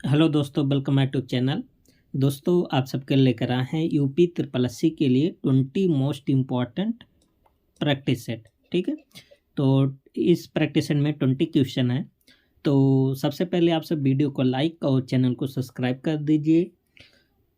Hello दोस्तों, welcome my YouTube channel. दोस्तों, आप सबके लेकर आए हैं यूपी ट्रिपल एससी के लिए 20 मोस्ट इम्पॉर्टेंट प्रैक्टिस सेट। ठीक है, तो इस प्रैक्टिस सेट में 20 क्वेश्चन है। तो सबसे पहले आप सब वीडियो को लाइक और चैनल को सब्सक्राइब कर दीजिए।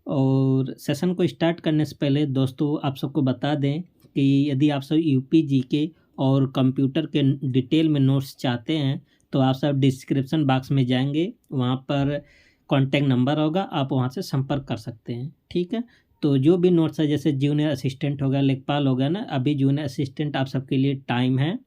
और सेशन को स्टार्ट करने से पहले दोस्तों आप सबको बता दें कि यदि आप सब यूपी जीके और कंप्यूटर के डिटेल में नोट्स चाहते हैं तो आप सब डिस्क्रिप्शन बॉक्स में जाएंगे, वहाँ पर कॉन्टैक्ट नंबर होगा, आप वहाँ से संपर्क कर सकते हैं। ठीक है, तो जो भी नोट्स है जैसे जूनियर असिस्टेंट होगा, लेखपाल होगा ना, अभी जूनियर असिस्टेंट आप सबके लिए टाइम है,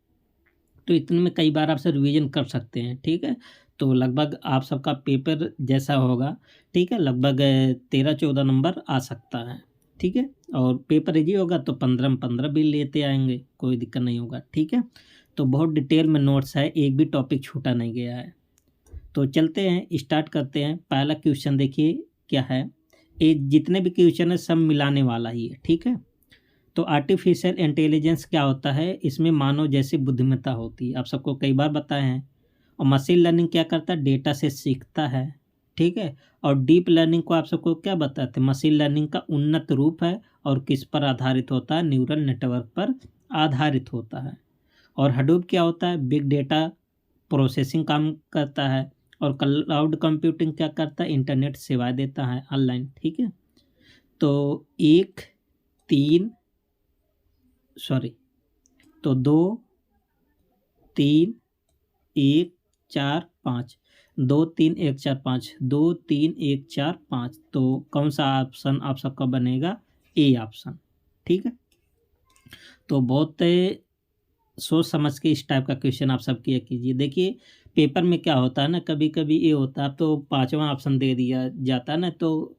तो इतने में कई बार आप सब रिवीजन कर सकते हैं। ठीक है, तो लगभग आप सबका पेपर जैसा होगा, ठीक है, लगभग 13-14 नंबर आ सकता है। ठीक है, और पेपर इजी होगा तो 15 में 15 भी लेते आएंगे, कोई दिक्कत नहीं होगा। ठीक है, तो बहुत डिटेल में नोट्स है, एक भी टॉपिक छूटा नहीं गया है। तो चलते हैं, स्टार्ट करते हैं। पहला क्वेश्चन देखिए क्या है। ये जितने भी क्वेश्चन है सब मिलाने वाला ही है। ठीक है, तो आर्टिफिशियल इंटेलिजेंस क्या होता है, इसमें मानव जैसी बुद्धिमत्ता होती है, आप सबको कई बार बताए हैं। और मशीन लर्निंग क्या करता है, डेटा से सीखता है। ठीक है, और डीप लर्निंग को आप सबको क्या बताते हैं, मशीन लर्निंग का उन्नत रूप है और किस पर आधारित होता है, न्यूरल नेटवर्क पर आधारित होता है। और हडूप क्या होता है, बिग डेटा प्रोसेसिंग काम करता है। और क्लाउड कंप्यूटिंग क्या करता है, इंटरनेट सेवाएं देता है ऑनलाइन। ठीक है, तो एक तीन सॉरी तो 2 3 1 4 5, 2 3 1 4 5, 2 3 1 4 5, तो कौन सा ऑप्शन आप सबका बनेगा, ए ऑप्शन। ठीक है, तो बहुत सोच समझ के इस टाइप का क्वेश्चन आप सब किया कीजिए। देखिए पेपर में क्या होता है ना, कभी कभी ये होता है, तो पांचवा ऑप्शन दे दिया जाता है ना, तो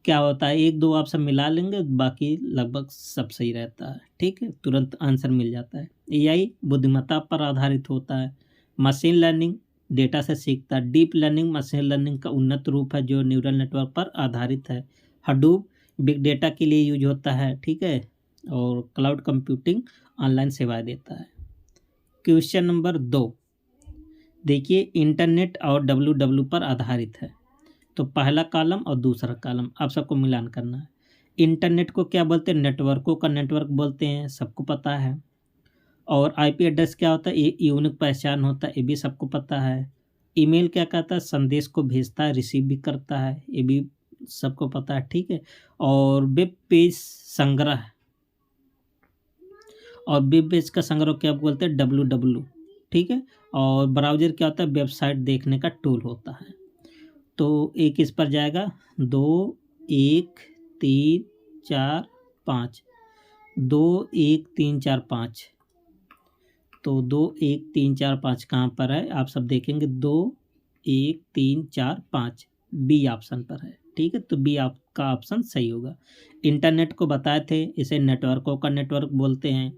क्या होता है, एक दो ऑप्शन मिला लेंगे, बाकी लगभग सब सही रहता है। ठीक है, तुरंत आंसर मिल जाता है। एआई बुद्धिमत्ता पर आधारित होता है। मशीन लर्निंग डेटा से सीखता है। डीप लर्निंग मशीन लर्निंग का उन्नत रूप है जो न्यूरल नेटवर्क पर आधारित है। हडूप बिग डेटा के लिए यूज होता है। ठीक है, और क्लाउड कंप्यूटिंग ऑनलाइन सेवाएं देता है। क्वेश्चन नंबर 2 देखिए, इंटरनेट और डब्ल्यू पर आधारित है। तो पहला कॉलम और दूसरा कॉलम आप सबको मिलान करना है। इंटरनेट को क्या बोलते हैं, नेटवर्कों का नेटवर्क बोलते हैं, सबको पता है। और आईपी एड्रेस क्या होता है, ये यूनिक पहचान होता है, ये भी सबको पता है। ईमेल क्या कहता है, संदेश को भेजता है, रिसीव भी करता है, ये भी सबको पता है। ठीक है, और वेब पेज संग्रह, और वेब पेज का संग्रह क्या बोलते हैं, डब्ल्यू। ठीक है, और ब्राउज़र क्या होता है, वेबसाइट देखने का टूल होता है। तो एक इस पर जाएगा, 2 1 3 4 5, 2 1 3 4 5, तो 2 1 3 4 5 कहाँ पर है, आप सब देखेंगे 2 1 3 4 5 बी ऑप्शन पर है। ठीक है, तो बी आपका ऑप्शन सही होगा। इंटरनेट को बताए थे, इसे नेटवर्कों का नेटवर्क बोलते हैं।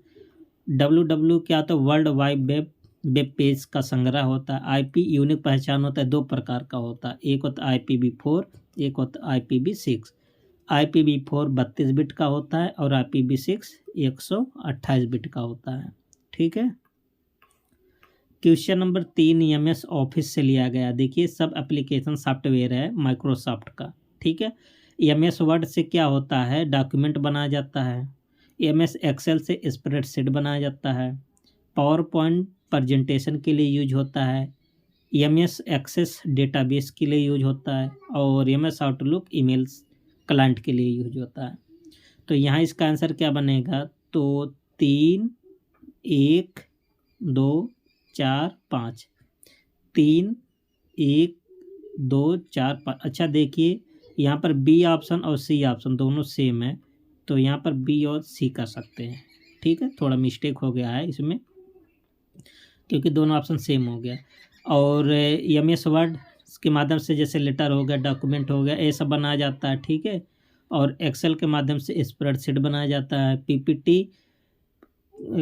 डब्ल्यू क्या होता है, world wide web, web page का संग्रह होता है। आईपी यूनिक पहचान होता है, दो प्रकार का होता है, एक होता है IPv4, एक होता है IPv6। IPv4 32 बिट का होता है और IPv6 128 बिट का होता है। ठीक है, क्वेश्चन नंबर 3 MS ऑफिस से लिया गया। देखिए सब एप्लीकेशन सॉफ्टवेयर है माइक्रोसॉफ्ट का। ठीक है, MS वर्ड से क्या होता है, डॉक्यूमेंट बनाया जाता है। MS एक्सेल से स्प्रेडशीट बनाया जाता है। पावर पॉइंट प्रेजेंटेशन के लिए यूज होता है। MS एक्सेस डेटाबेस के लिए यूज होता है। और MS आउटलुक ईमेल्स क्लाइंट के लिए यूज होता है। तो यहाँ इसका आंसर क्या बनेगा, तो 3 1 2 4 5, 3 1 2 4 5। अच्छा देखिए, यहाँ पर बी ऑप्शन और सी ऑप्शन दोनों सेम है, तो यहाँ पर बी और सी कर सकते हैं। ठीक है, थोड़ा मिस्टेक हो गया है इसमें, क्योंकि दोनों ऑप्शन सेम हो गया। और MS वर्ड के माध्यम से जैसे लेटर हो गया, डॉक्यूमेंट हो गया, ये सब बनाया जाता है। ठीक है, और एक्सेल के माध्यम से स्प्रेडशीट बनाया जाता है। PPT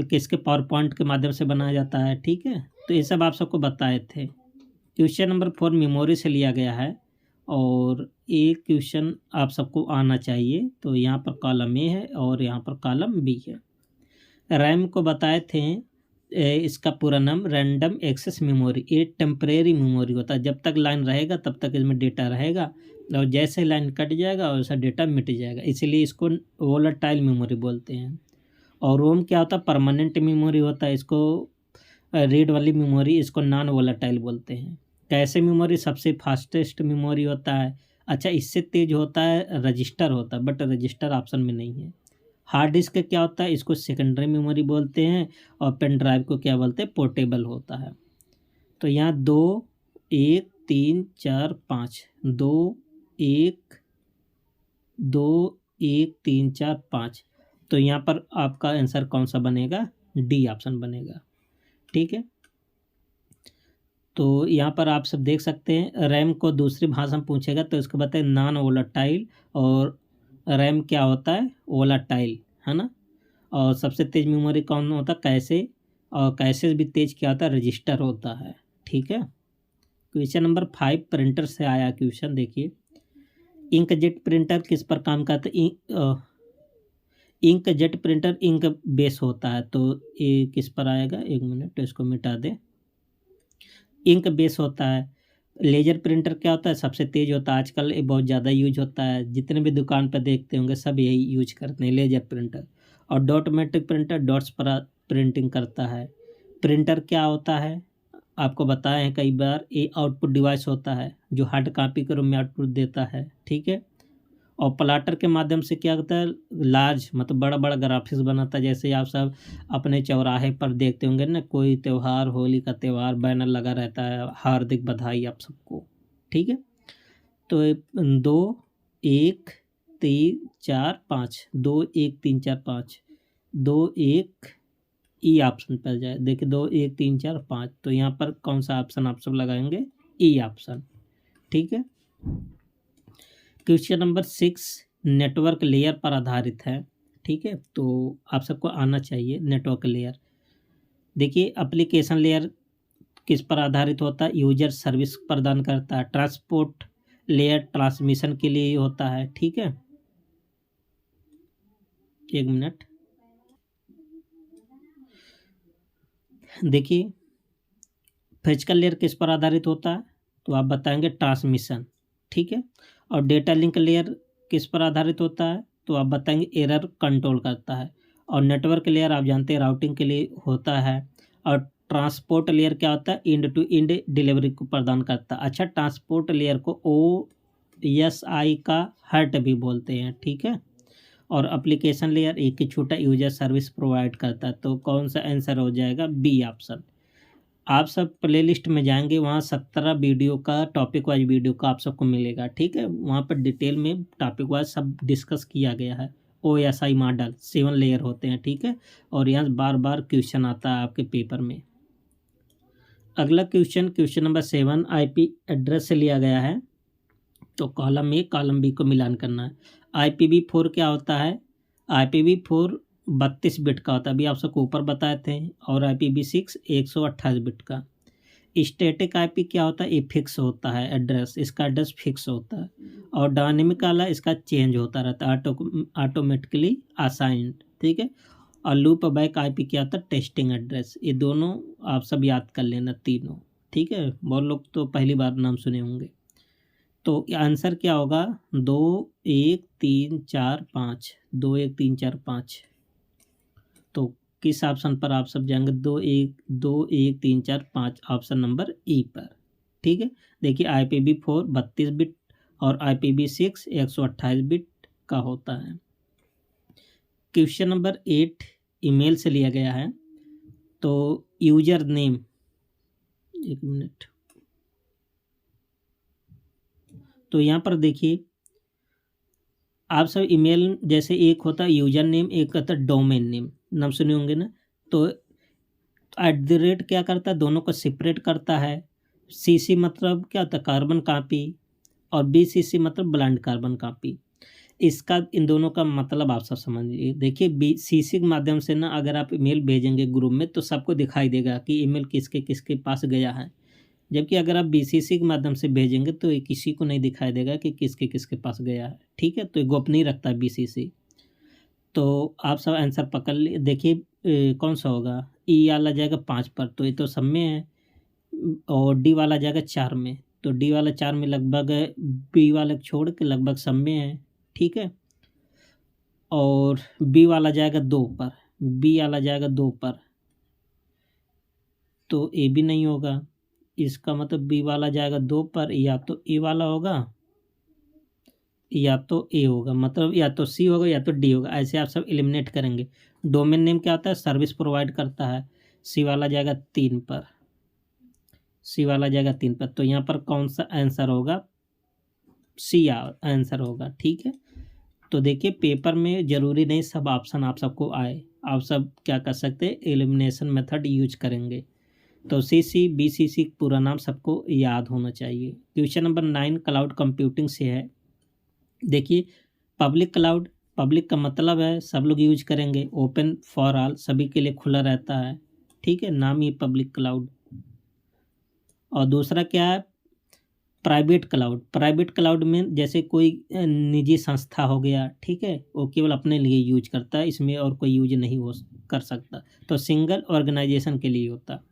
किसके, पावर पॉइंट के माध्यम से बनाया जाता है। ठीक है, तो ये सब आप सबको बताए थे। क्वेश्चन नंबर 4 मेमोरी से लिया गया है, और ये क्वेश्चन आप सबको आना चाहिए। तो यहाँ पर कॉलम ए है और यहाँ पर कॉलम बी है। रैम को बताए थे इसका पूरा नाम रैंडम एक्सेस मेमोरी। ये टेम्परेरी मेमोरी होता है, जब तक लाइन रहेगा तब तक इसमें डेटा रहेगा, और जैसे लाइन कट जाएगा वैसा डेटा मिट जाएगा, इसीलिए इसको वोलेटाइल मेमोरी बोलते हैं। और रोम क्या होता है, परमानेंट मेमोरी होता है, इसको रीड वाली मेमोरी, इसको नॉन वोलेटाइल बोलते हैं। कैसे मेमोरी सबसे फास्टेस्ट मेमोरी होता है, अच्छा इससे तेज होता है रजिस्टर होता है, बट रजिस्टर ऑप्शन में नहीं है। हार्ड डिस्क क्या होता है, इसको सेकेंडरी मेमोरी बोलते हैं, और पेन ड्राइव को क्या बोलते हैं, पोर्टेबल होता है। तो यहाँ 2 1 3 4 5, 2 1 2 1 3 4 5, तो यहाँ पर आपका आंसर कौन सा बनेगा, डी ऑप्शन बनेगा। ठीक है, तो यहाँ पर आप सब देख सकते हैं, रैम को दूसरी भाषा में पूछेगा तो इसको बताए नॉन वोलेटाइल, और रैम क्या होता है, वोलेटाइल, है ना। और सबसे तेज मेमोरी कौन होता है, कैसे, और कैसे भी तेज क्या होता है, रजिस्टर होता है। ठीक है, क्वेश्चन नंबर 5 प्रिंटर से आया क्वेश्चन, देखिए इंकजेट प्रिंटर किस पर काम करता है, inkjet printer ink base होता है, तो ये किस पर आएगा, एक मिनट तो इसको मिटा दे, इंक बेस होता है। लेजर प्रिंटर क्या होता है, सबसे तेज होता है, आजकल ये बहुत ज़्यादा यूज होता है, जितने भी दुकान पर देखते होंगे सब यही यूज करते हैं, लेजर प्रिंटर। और डॉट मैट्रिक प्रिंटर डॉट्स पर प्रिंटिंग करता है। प्रिंटर क्या होता है, आपको बताया है कई बार, ये आउटपुट डिवाइस होता है जो हार्ड कॉपी के रूप में आउटपुट देता है। ठीक है, और प्लाटर के माध्यम से क्या होता है, लार्ज मतलब बड़ा बड़ा ग्राफिक्स बनाता है। जैसे आप सब अपने चौराहे पर देखते होंगे ना, कोई त्यौहार, होली का त्यौहार, बैनर लगा रहता है, हार्दिक बधाई आप सबको। ठीक है, तो 2 1 3 4 5, 2 1 3 4 5, 2 1 ई ऑप्शन पर जाए, देखिए 2 1 3 4 5, तो यहाँ पर कौन सा ऑप्शन आप सब लगाएंगे, ई ऑप्शन। ठीक है, क्वेश्चन नंबर 6 नेटवर्क लेयर पर आधारित है। ठीक है, तो आप सबको आना चाहिए नेटवर्क लेयर। देखिए एप्लीकेशन लेयर किस पर आधारित होता है, यूजर सर्विस प्रदान करता है। ट्रांसपोर्ट लेयर ट्रांसमिशन के लिए होता है। ठीक है, एक मिनट, देखिए फिजिकल लेयर किस पर आधारित होता है, तो आप बताएंगे ट्रांसमिशन। ठीक है, और डेटा लिंक लेयर किस पर आधारित होता है, तो आप बताएंगे एरर कंट्रोल करता है। और नेटवर्क लेयर आप जानते हैं राउटिंग के लिए होता है। और ट्रांसपोर्ट लेयर क्या होता है, इंड टू इंड डिलीवरी को प्रदान करता है। अच्छा, ट्रांसपोर्ट लेयर को OSI का हर्ट भी बोलते हैं। ठीक है, और एप्लीकेशन लेयर एक ही छोटा यूजर सर्विस प्रोवाइड करता है, तो कौन सा आंसर हो जाएगा, बी ऑप्शन। आप सब प्लेलिस्ट में जाएंगे, वहाँ 17 वीडियो का टॉपिक वाइज वीडियो का आप सबको मिलेगा। ठीक है, वहाँ पर डिटेल में टॉपिक वाइज सब डिस्कस किया गया है। OSI मॉडल 7 लेयर होते हैं। ठीक है, और यहाँ बार बार क्वेश्चन आता है आपके पेपर में। अगला क्वेश्चन नंबर 7 IP एड्रेस से लिया गया है, तो कॉलम ए कॉलम बी को मिलान करना है। IPv4 क्या होता है, IPv4 32 बिट का होता है, अभी आप सबको ऊपर बताए थे। और IPv6 128 बिट का। स्टैटिक IP क्या होता है, ये फिक्स होता है एड्रेस, इसका एड्रेस फिक्स होता है। और डायनेमिक वाला इसका चेंज होता रहता है, ऑटोमेटिकली असाइंड। ठीक है, और लूप बैक IP क्या होता है, टेस्टिंग एड्रेस। ये दोनों आप सब याद कर लेना तीनों। ठीक है, बहुत लोग तो पहली बार नाम सुने होंगे। तो आंसर क्या होगा, 2 1 3 4 5, 2 1 3 4 5, तो किस ऑप्शन पर आप सब जाएंगे, 2 1 3 4 5, ऑप्शन नंबर ई पर। ठीक है, देखिए IPv4 32 बिट और IPv6 128 बिट का होता है। क्वेश्चन नंबर 8 ईमेल से लिया गया है, तो यूजर नेम, एक मिनट, तो यहाँ पर देखिए आप सब ईमेल जैसे एक होता है यूजर नेम, एक होता है डोमेन नेम, नाम सुने होंगे ना। तो @ क्या करता है, दोनों को सेपरेट करता है। CC मतलब क्या होता है, कार्बन कॉपी, और BCC मतलब ब्लाइंड कार्बन कॉपी। इसका इन दोनों का मतलब आप सब समझिए। देखिए BCC के माध्यम से ना अगर आप ईमेल भेजेंगे ग्रुप में, तो सबको दिखाई देगा कि ईमेल किसके किसके पास गया है। जबकि अगर आप BCC के माध्यम से भेजेंगे तो ये किसी को नहीं दिखाई देगा कि किसके किसके पास गया है। ठीक है, तो ये गोपनीय रखता है BCC। तो आप सब आंसर पकड़ लिए, देखिए कौन सा होगा, ई वाला जाएगा 5 पर, तो ये तो सब में है, और डी वाला जाएगा 4 में, तो डी वाला 4 में लगभग बी वाला छोड़ के लगभग सब में है, ठीक है। और बी वाला जाएगा 2 पर, बी वाला जाएगा 2 पर, तो ए भी नहीं होगा। इसका मतलब बी वाला जाएगा 2 पर, या तो ए वाला होगा या तो ए होगा, मतलब या तो सी होगा या तो डी होगा। ऐसे आप सब एलिमिनेट करेंगे। डोमेन नेम क्या होता है? सर्विस प्रोवाइड करता है। सी वाला जाएगा 3 पर, सी वाला जाएगा 3 पर, तो यहाँ पर कौन सा आंसर होगा? सी आंसर होगा, ठीक है। तो देखिए पेपर में ज़रूरी नहीं सब ऑप्शन आप सबको आए, आप सब क्या कर सकते हैं, एलिमिनेशन मेथड यूज करेंगे। तो CC BCC पूरा नाम सबको याद होना चाहिए। क्वेश्चन नंबर 9 क्लाउड कंप्यूटिंग से है। देखिए पब्लिक क्लाउड, पब्लिक का मतलब है सब लोग यूज करेंगे, ओपन फॉर ऑल, सभी के लिए खुला रहता है, ठीक है, नाम ही पब्लिक क्लाउड। और दूसरा क्या है? Private cloud. प्राइवेट क्लाउड में जैसे कोई निजी संस्था हो गया, ठीक है, वो केवल अपने लिए यूज करता है, इसमें और कोई यूज नहीं हो कर सकता, तो सिंगल ऑर्गेनाइजेशन के लिए होता।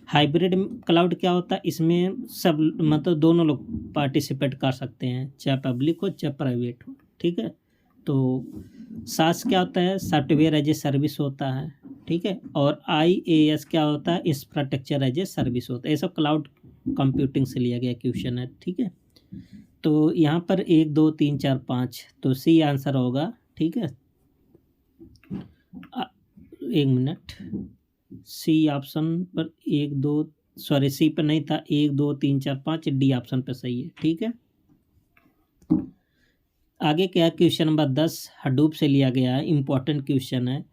हाइब्रिड क्लाउड क्या होता है? इसमें सब मतलब दोनों लोग पार्टिसिपेट कर सकते हैं, चाहे पब्लिक हो चाहे प्राइवेट हो, ठीक है। तो सास क्या होता है? सॉफ्टवेयर एज ए सर्विस होता है, ठीक है। और IaaS क्या होता है? इंफ्रास्ट्रक्चर एज ए सर्विस होता है। ये सब क्लाउड कंप्यूटिंग से लिया गया क्वेश्चन है, ठीक है। तो यहाँ पर 1 2 3 4 5, तो सी आंसर होगा, ठीक है। 1 मिनट, सी ऑप्शन पर 1 2, सॉरी सी पर नहीं था, 1 2 3 4 5, डी ऑप्शन पर सही है, ठीक है। आगे क्या है? क्वेश्चन नंबर 10 हडूप से लिया गया है, इंपॉर्टेंट क्वेश्चन है।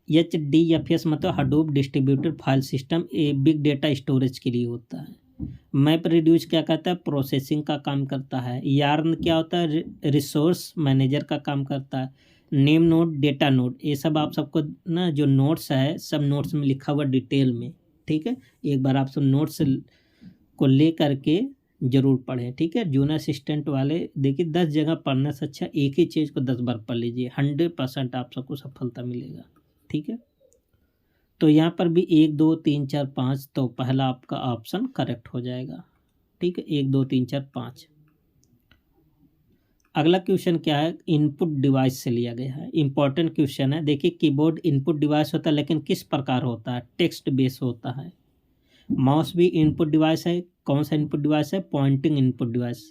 HDFS मतलब Hadoop distributed file system, a big data storage के लिए होता है। मैप रिड्यूस क्या कहता है? प्रोसेसिंग का काम करता है। यार्न क्या होता है? रिसोर्स मैनेजर का काम करता है। नेम नोड, डेटा नोड, ये सब आप सबको ना जो नोट्स है सब नोट्स में लिखा हुआ डिटेल में, ठीक है। एक बार आप सब नोट्स को ले करके जरूर पढ़ें, ठीक है। जूनियर असिस्टेंट वाले देखिए 10 जगह पढ़ने से अच्छा एक ही चीज़ को 10 बार पढ़ लीजिए, 100% आप सबको सफलता मिलेगा, ठीक है। तो यहाँ पर भी 1 2 3 4 5, तो पहला आपका ऑप्शन करेक्ट हो जाएगा, ठीक है। 1 2 3 4 5। अगला क्वेश्चन क्या है? इनपुट डिवाइस से लिया गया है, इंपॉर्टेंट क्वेश्चन है। देखिए कीबोर्ड इनपुट डिवाइस होता है, लेकिन किस प्रकार होता है? टेक्स्ट बेस होता है। माउस भी इनपुट डिवाइस है। कौन सा इनपुट डिवाइस है? Pointing input device.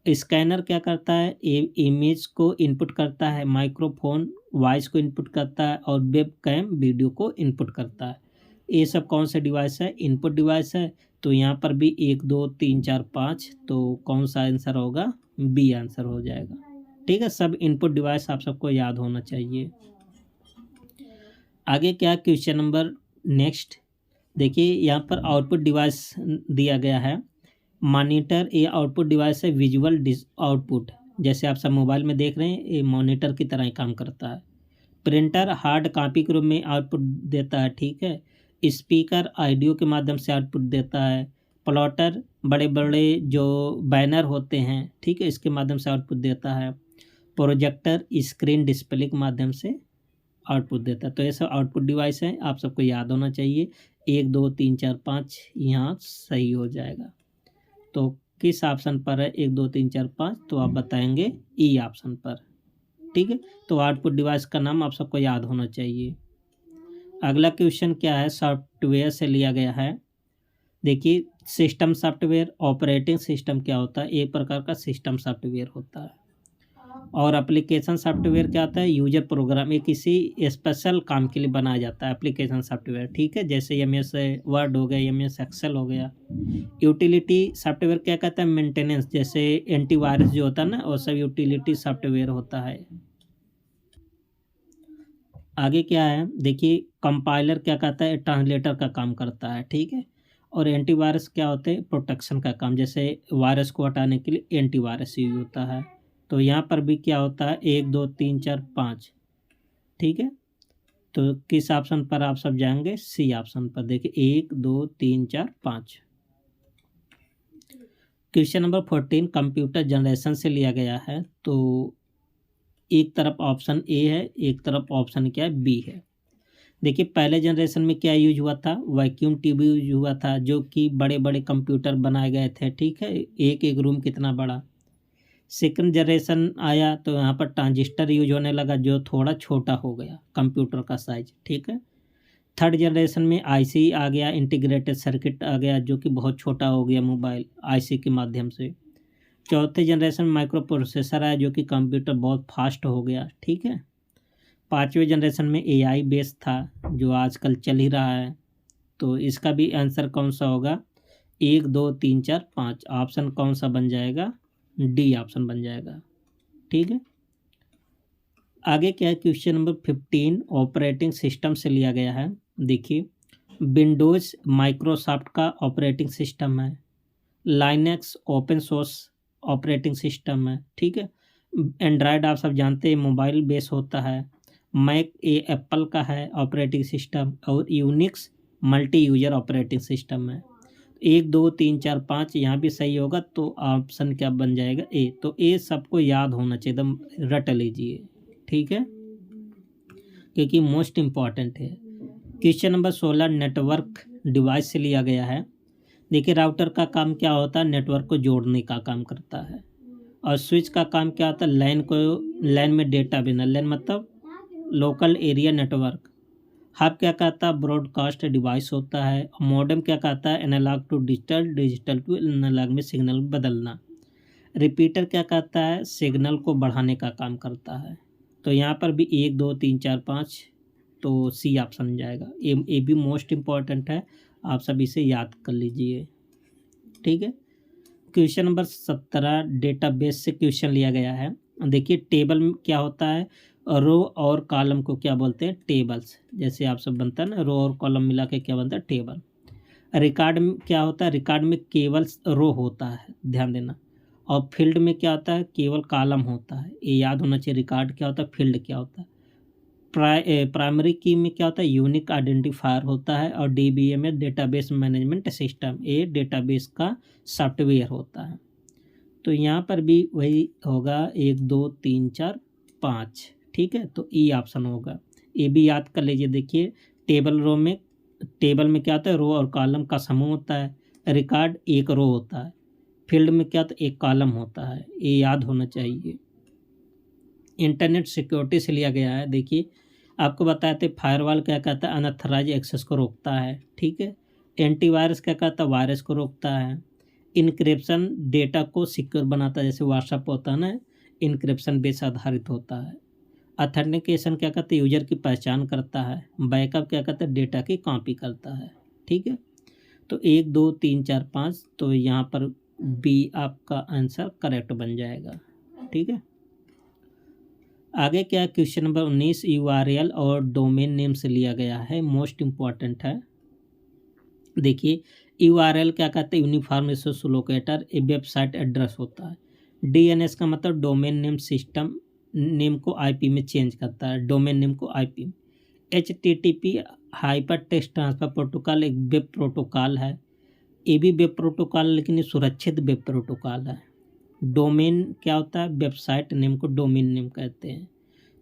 स्कैनर क्या करता है? इमेज को इनपुट करता है। माइक्रोफोन वॉइस को इनपुट करता है, और वेब कैम वीडियो को इनपुट करता है। ये सब कौन सा डिवाइस है? इनपुट डिवाइस है। तो यहाँ पर भी 1 2 3 4 5, तो कौन सा आंसर होगा? बी आंसर हो जाएगा, ठीक है। सब इनपुट डिवाइस आप सबको याद होना चाहिए। आगे क्या क्वेश्चन नंबर नेक्स्ट, देखिए यहाँ पर आउटपुट डिवाइस दिया गया है। मॉनिटर ये आउटपुट डिवाइस है, विजुअल आउटपुट, जैसे आप सब मोबाइल में देख रहे हैं, ये मॉनिटर की तरह ही काम करता है। प्रिंटर हार्ड कॉपी के रूप में आउटपुट देता है, ठीक है। स्पीकर ऑडियो के माध्यम से आउटपुट देता है। प्लॉटर बड़े बड़े जो बैनर होते हैं, ठीक है, इसके माध्यम से आउटपुट देता है। प्रोजेक्टर स्क्रीन डिस्प्ले के माध्यम से आउटपुट देता है। तो ये सब आउटपुट डिवाइस हैं, आप सबको याद होना चाहिए। 1 2 3 4 5 यहाँ सही हो जाएगा। तो किस ऑप्शन पर है 1 2 3 4 5? तो आप बताएंगे ई ऑप्शन पर, ठीक है। तो आउटपुट डिवाइस का नाम आप सबको याद होना चाहिए। अगला क्वेश्चन क्या है? सॉफ्टवेयर से लिया गया है। देखिए सिस्टम सॉफ्टवेयर, ऑपरेटिंग सिस्टम क्या होता है? एक प्रकार का सिस्टम सॉफ्टवेयर होता है। और एप्लीकेशन सॉफ्टवेयर क्या होता है? यूजर प्रोग्राम, ये किसी स्पेशल काम के लिए बनाया जाता है एप्लीकेशन सॉफ्टवेयर, ठीक है, जैसे MS वर्ड हो गया, MS एक्सेल हो गया। यूटिलिटी सॉफ्टवेयर क्या कहता है? मेंटेनेंस, जैसे एंटीवायरस जो होता है ना, वो सब यूटिलिटी सॉफ्टवेयर होता है। आगे क्या है? देखिए कंपाइलर क्या कहता है? ट्रांसलेटर का काम करता है, ठीक है। और एंटीवायरस क्या होते हैं? प्रोटेक्शन का काम, जैसे वायरस को हटाने के लिए एंटीवायरस यूज होता है। तो यहाँ पर भी क्या होता है? 1 2 3 4 5, ठीक है। तो किस ऑप्शन पर आप सब जाएंगे? सी ऑप्शन पर। देखिए 1 2 3 4 5। क्वेश्चन नंबर 14 कंप्यूटर जनरेशन से लिया गया है। तो एक तरफ ऑप्शन ए है, एक तरफ ऑप्शन क्या है? बी है। देखिए पहले जनरेशन में क्या यूज हुआ था, वैक्यूम ट्यूब यूज हुआ था, जो कि बड़े बड़े कंप्यूटर बनाए गए थे, ठीक है, एक एक रूम कितना बड़ा। सेकंड जनरेशन आया तो यहाँ पर ट्रांजिस्टर यूज होने लगा, जो थोड़ा छोटा हो गया कंप्यूटर का साइज, ठीक है। थर्ड जनरेशन में आईसी आ गया, इंटीग्रेटेड सर्किट आ गया, जो कि बहुत छोटा हो गया मोबाइल आईसी के माध्यम से। चौथे जनरेशन में माइक्रो प्रोसेसर आया, जो कि कंप्यूटर बहुत फास्ट हो गया, ठीक है। पाँचवें जनरेशन में एआई बेस था, जो आजकल चल ही रहा है। तो इसका भी आंसर कौन सा होगा, 1 2 3 4 5, ऑप्शन कौन सा बन जाएगा, डी ऑप्शन बन जाएगा, ठीक है। आगे क्या है, क्वेश्चन नंबर 15 ऑपरेटिंग सिस्टम से लिया गया है। देखिए विंडोज़ माइक्रोसॉफ्ट का ऑपरेटिंग सिस्टम है, Linux open source operating system है, ठीक है। एंड्रॉयड आप सब जानते हैं मोबाइल बेस होता है। मैक एप्पल का है ऑपरेटिंग सिस्टम, और Unix multi user operating system है। 1 2 3 4 5 यहाँ भी सही होगा, तो ऑप्शन क्या बन जाएगा, ए। तो ए सबको याद होना चाहिए, एकदम रट लीजिए, ठीक है, क्योंकि मोस्ट इम्पॉर्टेंट है। क्वेश्चन नंबर 16 नेटवर्क डिवाइस से लिया गया है। देखिए राउटर का काम क्या होता है, नेटवर्क को जोड़ने का काम करता है, और स्विच का काम क्या होता है, लैन में डेटा भेजना, लैन मतलब लोकल एरिया नेटवर्क। हब क्या कहता है, ब्रॉडकास्ट डिवाइस होता है। मॉडेम क्या कहता है, analogue to digital, digital to analogue में सिग्नल बदलना। रिपीटर क्या कहता है, सिग्नल को बढ़ाने का काम करता है। तो यहाँ पर भी 1 2 3 4 5, तो सी ऑप्शन जाएगा। ए भी मोस्ट इम्पॉर्टेंट है, आप सब इसे याद कर लीजिए, ठीक है। क्वेश्चन नंबर 17 डेटाबेस से क्वेश्चन लिया गया है। देखिए टेबल में क्या होता है, रो और कॉलम को क्या बोलते हैं, टेबल्स। जैसे आप सब बनता है ना, रो और कॉलम मिला के क्या बनता है, टेबल। रिकॉर्ड में क्या होता है, रिकॉर्ड में केवल रो होता है, ध्यान देना। और फील्ड में क्या होता है, केवल कॉलम होता है, ये याद होना चाहिए। रिकॉर्ड क्या होता है, फील्ड क्या होता है। प्राइमरी की में क्या होता है, यूनिक आइडेंटिफायर होता है। और डीबीएम में डेटाबेस मैनेजमेंट सिस्टम, ये डेटाबेस का सॉफ्टवेयर होता है। तो यहाँ पर भी वही होगा, 1 2 3 4 5, ठीक है। तो ई ऑप्शन होगा, ये भी याद कर लीजिए। देखिए टेबल में क्या होता है, रो और कॉलम का समूह होता है। रिकॉर्ड एक रो होता है, फील्ड में क्या होता है, एक कॉलम होता है, ये याद होना चाहिए। इंटरनेट सिक्योरिटी से लिया गया है। देखिए आपको बताते हैं फायरवॉल क्या कहता है, अनऑथराइज एक्सेस को रोकता है, ठीक है। एंटीवायरस क्या कहता है, वायरस को रोकता है। इनक्रिप्शन डेटा को सिक्योर बनाता है, जैसे व्हाट्सएप होता है ना, इनक्रिप्शन बेस आधारित होता है। ऑथेंटिकेशन क्या कहते हैं, यूजर की पहचान करता है। बैकअप क्या कहता है, डेटा की कॉपी करता है, ठीक है। तो 1 2 3 4 5, तो यहाँ पर बी आपका आंसर करेक्ट बन जाएगा, ठीक है। आगे क्या, क्वेश्चन नंबर 19 यूआरएल और डोमेन नेम से लिया गया है, मोस्ट इम्पॉर्टेंट है। देखिए यूआरएल क्या कहते हैं, यूनिफॉर्म रिसोर्स लोकेटर, ए वेबसाइट एड्रेस होता है। डीएनएस का मतलब डोमेन नेम सिस्टम नेम को आईपी में चेंज करता है, डोमेन नेम को आईपी में। HTTP hyper text transfer protocol एक वेब प्रोटोकॉल है, ये भी वेब प्रोटोकॉल, लेकिन ये सुरक्षित वेब प्रोटोकॉल है। डोमेन क्या होता है, वेबसाइट नेम को डोमेन नेम कहते हैं।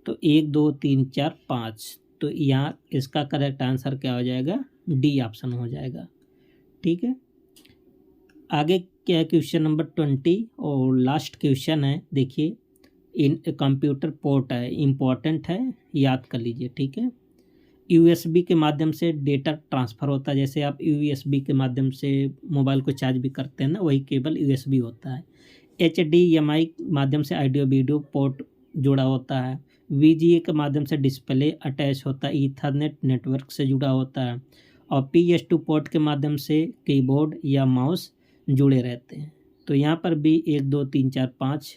तो 1 2 3 4 5, तो यहाँ इसका करेक्ट आंसर क्या हो जाएगा, डी ऑप्शन हो जाएगा, ठीक है। आगे क्या है, क्वेश्चन नंबर 20 और लास्ट क्वेश्चन है। देखिए इन कंप्यूटर पोर्ट है, इम्पोर्टेंट है, याद कर लीजिए, ठीक है। यूएसबी के माध्यम से डेटा ट्रांसफ़र होता है, जैसे आप यूएसबी के माध्यम से मोबाइल को चार्ज भी करते हैं ना, वही केबल यूएसबी होता है। एचडीएमआई माध्यम से ऑडियो वीडियो पोर्ट जुड़ा होता है। वीजीए के माध्यम से डिस्प्ले अटैच होता है, ईथरनेट नेटवर्क से जुड़ा होता है। और PS2 पोर्ट के माध्यम से कीबोर्ड या माउस जुड़े रहते हैं। तो यहाँ पर भी 1 2 3 4 5,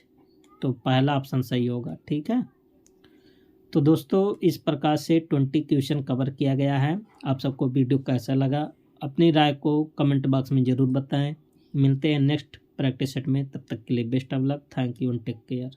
तो पहला ऑप्शन सही होगा, ठीक है। तो दोस्तों इस प्रकार से 20 क्वेश्चन कवर किया गया है। आप सबको वीडियो कैसा लगा, अपनी राय को कमेंट बॉक्स में ज़रूर बताएं। मिलते हैं नेक्स्ट प्रैक्टिस सेट में, तब तक के लिए best of luck, thank you and take care.